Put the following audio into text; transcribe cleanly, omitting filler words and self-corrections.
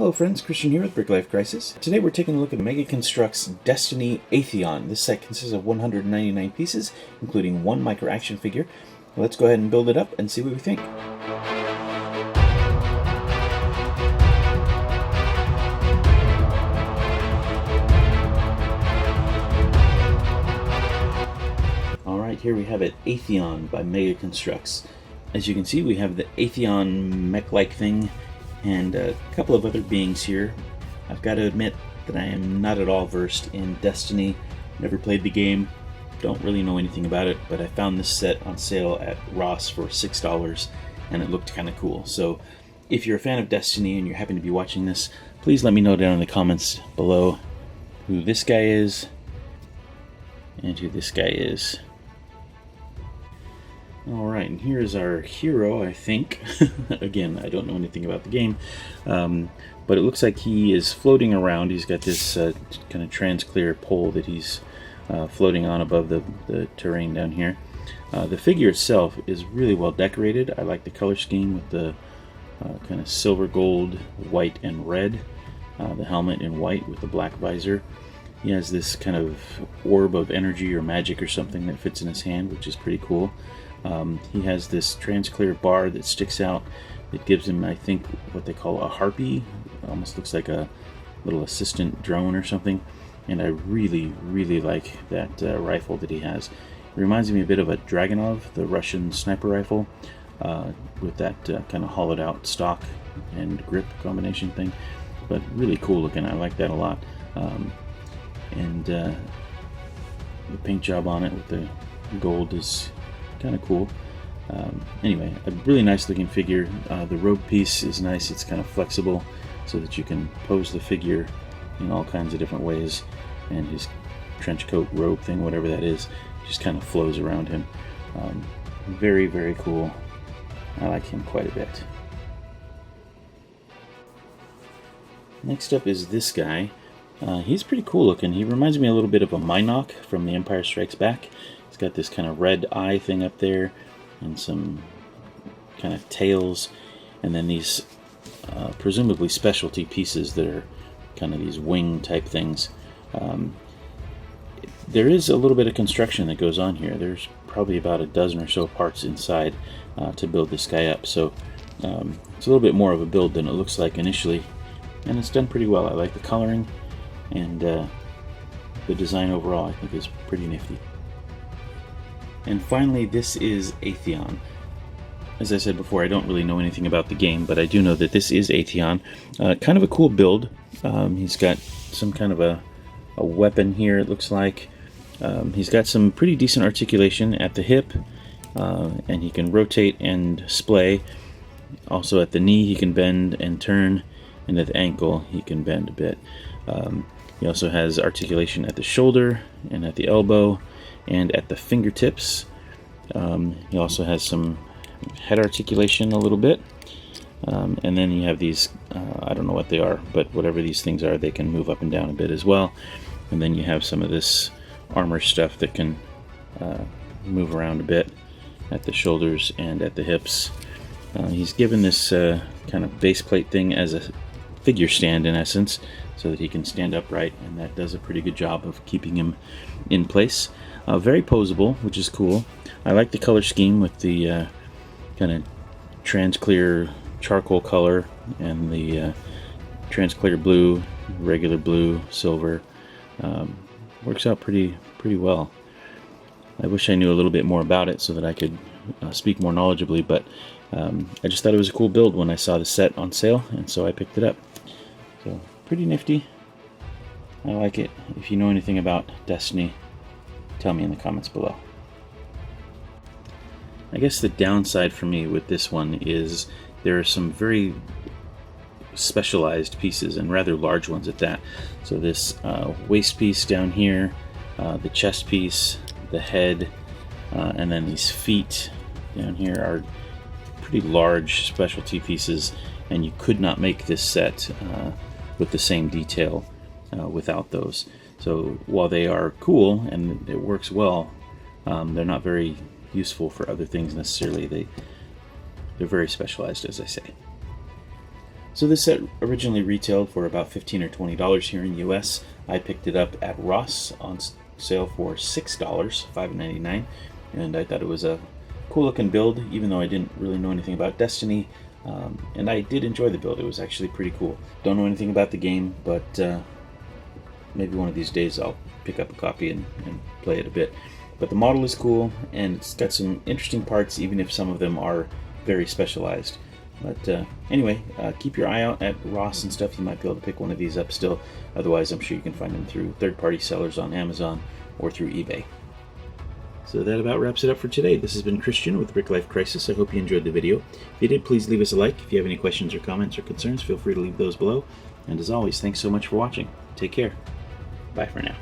Hello friends, Christian here with BrickLifeCrisis. Today we're taking a look at Mega Construx Destiny Atheon. This set consists of 199 pieces, including one micro action figure. Let's go ahead and build it up and see what we think. Alright, here we have it, Atheon by Mega Construx. As you can see, we have the Atheon mech-like thing and a couple of other beings here. I've got to admit that I am not at all versed in Destiny, never played the game, don't really know anything about it, but I found this set on sale at Ross for $6 and it looked kind of cool. So if you're a fan of Destiny and you happen to be watching this, please let me know down in the comments below who this guy is and who this guy is. Alright, and here's our hero, I think. Again, I don't know anything about the game, but it looks like he is floating around. He's got this kind of trans-clear pole that he's floating on above the terrain down here. The figure itself is really well decorated. I like the color scheme with the kind of silver, gold, white, and red. The helmet in white with the black visor. He has this kind of orb of energy or magic or something that fits in his hand, which is pretty cool. He has this trans-clear bar that sticks out that gives him, I think, what they call a harpy. It almost looks like a little assistant drone or something. And I really, really like that rifle that he has. It reminds me a bit of a Dragunov, the Russian sniper rifle, with that kind of hollowed out stock and grip combination thing. But really cool looking. I like that a lot. The paint job on it with the gold is kind of cool. Anyway, a really nice looking figure. The robe piece is nice. It's kind of flexible so that you can pose the figure in all kinds of different ways, and his trench coat robe thing, whatever that is, just kind of flows around him. Very, very cool. I like him quite a bit. Next up is this guy. He's pretty cool looking. He reminds me a little bit of a Minoc from The Empire Strikes Back. He's got this kind of red eye thing up there and some kind of tails, and then these presumably specialty pieces that are kind of these wing type things. There is a little bit of construction that goes on here. There's probably about a dozen or so parts inside to build this guy up, so it's a little bit more of a build than it looks like initially, and it's done pretty well. I like the coloring, and the design overall I think is pretty nifty. And finally, this is Atheon. As I said before, I don't really know anything about the game, but I do know that this is Atheon. Kind of a cool build. He's got some kind of a weapon here, it looks like. He's got some pretty decent articulation at the hip, and he can rotate and splay. Also at the knee he can bend and turn, and at the ankle he can bend a bit. He also has articulation at the shoulder and at the elbow and at the fingertips. He also has some head articulation a little bit. And then you have these, I don't know what they are, but whatever these things are, they can move up and down a bit as well. And then you have some of this armor stuff that can move around a bit at the shoulders and at the hips. He's given this kind of base plate thing as a figure stand in essence, so that he can stand upright, and that does a pretty good job of keeping him in place. Very posable, which is cool. I like the color scheme with the kind of trans-clear charcoal color and the trans-clear blue, regular blue, silver. Works out pretty well. I wish I knew a little bit more about it so that I could speak more knowledgeably, but I just thought it was a cool build when I saw the set on sale, and so I picked it up. So, pretty nifty. I like it. If you know anything about Destiny, tell me in the comments below. I guess the downside for me with this one is there are some very specialized pieces, and rather large ones at that. So this waist piece down here, the chest piece, the head, and then these feet down here are pretty large specialty pieces, and you could not make this set with the same detail without those. So while they are cool and it works well, they're not very useful for other things necessarily. They're very specialized, as I say. So this set originally retailed for about $15 or $20 here in the US. I picked it up at Ross on sale for $6, $5.99, and I thought it was a cool looking build, even though I didn't really know anything about Destiny. And I did enjoy the build. It was actually pretty cool. Don't know anything about the game, but maybe one of these days I'll pick up a copy and play it a bit. But the model is cool, and it's got some interesting parts, even if some of them are very specialized. But anyway, keep your eye out at Ross and stuff. You might be able to pick one of these up still. Otherwise, I'm sure you can find them through third-party sellers on Amazon or through eBay. So that about wraps it up for today. This has been Christian with BrickLifeCrisis. I hope you enjoyed the video. If you did, please leave us a like. If you have any questions or comments or concerns, feel free to leave those below. And as always, thanks so much for watching. Take care. Bye for now.